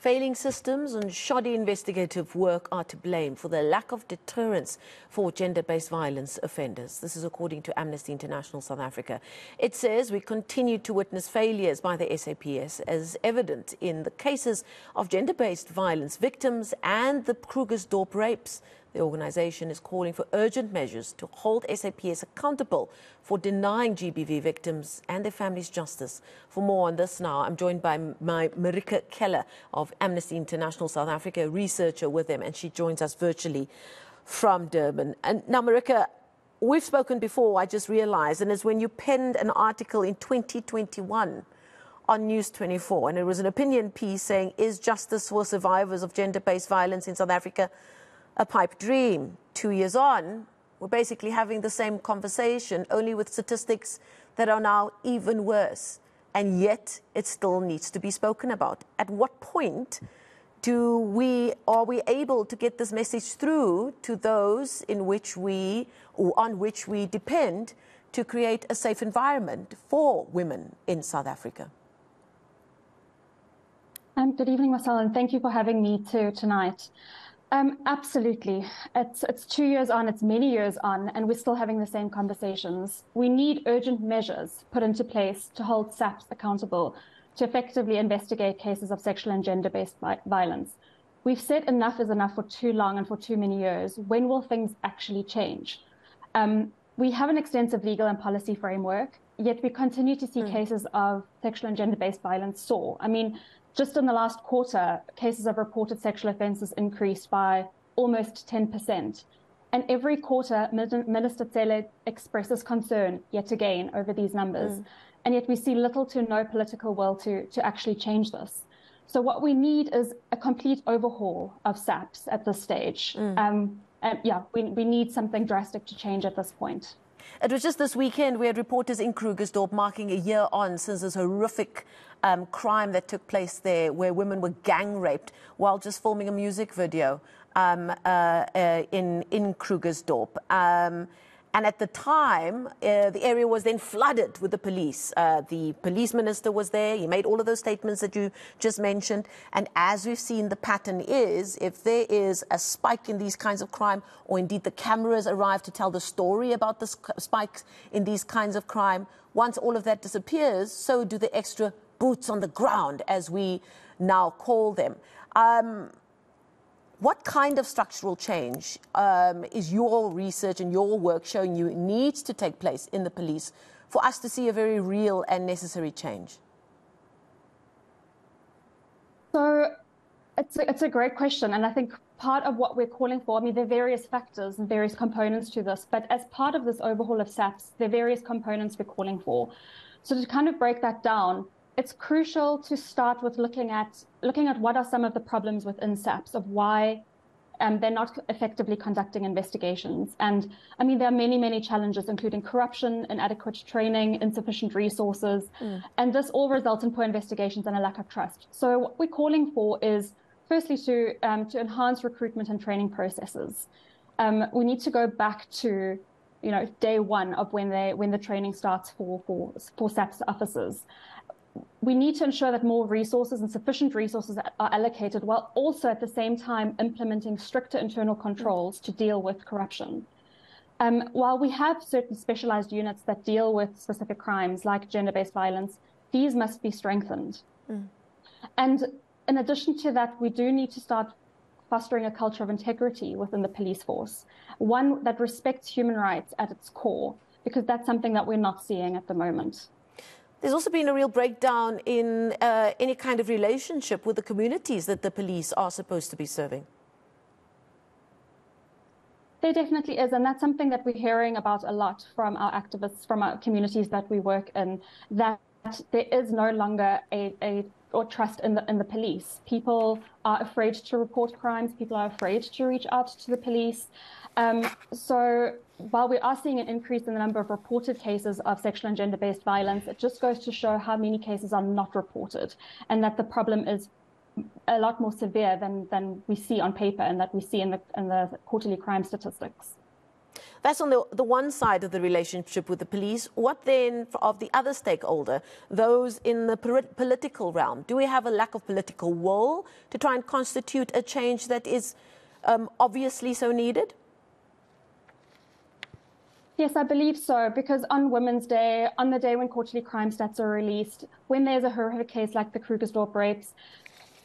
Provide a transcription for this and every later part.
Failing systems and shoddy investigative work are to blame for the lack of deterrence for gender-based violence offenders. This is according to Amnesty International South Africa. It says we continue to witness failures by the SAPS as evident in the cases of gender-based violence victims and the Krugersdorp rapes. The organisation is calling for urgent measures to hold SAPS accountable for denying GBV victims and their families justice. For more on this now, I'm joined by my Marike Keller of Amnesty International South Africa, a researcher with them, and she joins us virtually from Durban. And now, Marike, we've spoken before, I just realised, and it's when you penned an article in 2021 on News 24, and it was an opinion piece saying, is justice for survivors of gender-based violence in South Africa a pipe dream? 2 years on, we're basically having the same conversation, only with statistics that are now even worse. And yet, it still needs to be spoken about. At what point are we able to get this message through to those on which we depend to create a safe environment for women in South Africa? Good evening, Marcel, and thank you for having me tonight. Absolutely. It's 2 years on, it's many years on, and we're still having the same conversations. We need urgent measures put into place to hold SAPS accountable to effectively investigate cases of sexual and gender-based violence. We've said enough is enough for too long and for too many years. When will things actually change? We have an extensive legal and policy framework, yet we continue to see cases of sexual and gender-based violence soar. I mean, just in the last quarter, cases of reported sexual offences increased by almost 10%. And every quarter, Minister Keller expresses concern, yet again, over these numbers. And yet we see little to no political will to actually change this. So what we need is a complete overhaul of SAPS at this stage. And yeah, we need something drastic to change at this point. It was just this weekend we had reporters in Krugersdorp marking a year on since this horrific crime that took place there, where women were gang raped while just filming a music video in Krugersdorp. And at the time, the area was then flooded with the police. The police minister was there. He made all of those statements that you just mentioned. And as we've seen, the pattern is, if there is a spike in these kinds of crime, or indeed the cameras arrive to tell the story about the spikes in these kinds of crime, once all of that disappears, so do the extra boots on the ground, as we now call them. What kind of structural change is your research and your work showing you needs to take place in the police for us to see a very real and necessary change? So it's a great question. And I think part of what we're calling for, I mean, there are various factors and various components to this, but as part of this overhaul of SAPS, there are various components we're calling for. So to kind of break that down, it's crucial to start with looking at what are some of the problems within SAPS of why they're not effectively conducting investigations. And I mean, there are many, many challenges, including corruption, inadequate training, insufficient resources. And this all results in poor investigations and a lack of trust. So what we're calling for is, firstly, to enhance recruitment and training processes. We need to go back to, day one of when the training starts for SAPS officers. We need to ensure that more resources and sufficient resources are allocated, while also at the same time implementing stricter internal controls to deal with corruption. While we have certain specialized units that deal with specific crimes like gender-based violence, these must be strengthened. And in addition to that, we do need to start fostering a culture of integrity within the police force, one that respects human rights at its core, because that's something that we're not seeing at the moment. There's also been a real breakdown in any kind of relationship with the communities that the police are supposed to be serving. There definitely is, and that's something that we're hearing about a lot from our activists, from our communities that we work in, that there is no longer or trust in the police. People are afraid to report crimes. People are afraid to reach out to the police. So while we are seeing an increase in the number of reported cases of sexual and gender-based violence, it just goes to show how many cases are not reported, and that the problem is a lot more severe than we see on paper and that we see in the quarterly crime statistics. That's on the one side of the relationship with the police. What then of the other stakeholder, those in the political realm? Do we have a lack of political will to try and constitute a change that is obviously so needed? Yes, I believe so, because on Women's Day, on the day when quarterly crime stats are released, when there's a horrific case like the Krugersdorp rapes,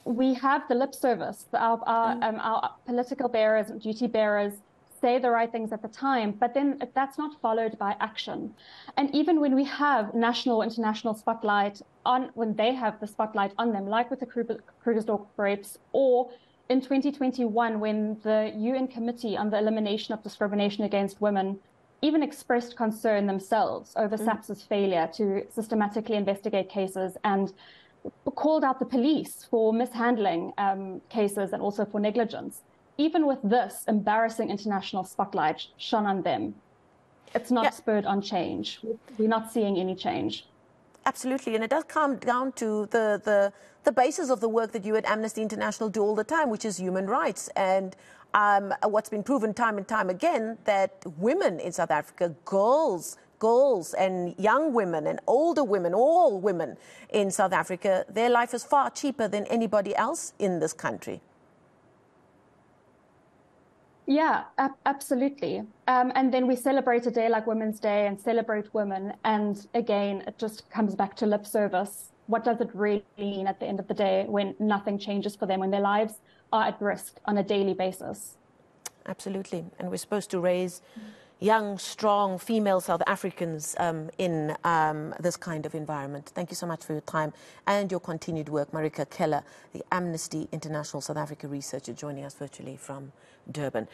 we have the lip service. Our political bearers and duty bearers say the right things at the time, but then that's not followed by action. And even when we have national, international spotlight on, when they have the spotlight on them, like with the Krugersdorp rapes, or in 2021, when the UN Committee on the Elimination of Discrimination Against Women even expressed concern themselves over SAPS's failure to systematically investigate cases and called out the police for mishandling cases and also for negligence. Even with this embarrassing international spotlight shone on them, it's not spurred on change. We're not seeing any change. Absolutely, and it does come down to the basis of the work that you at Amnesty International do all the time, which is human rights. And what's been proven time and time again, that women in South Africa, girls and young women and older women, all women in South Africa, their life is far cheaper than anybody else in this country. Yeah, absolutely. And then we celebrate a day like Women's Day and celebrate women. And again, it just comes back to lip service. What does it really mean at the end of the day when nothing changes for them, when their lives are at risk on a daily basis? Absolutely. And we're supposed to raise young, strong female South Africans in this kind of environment. Thank you so much for your time and your continued work. Marike Keller, the Amnesty International South Africa researcher, joining us virtually from Durban.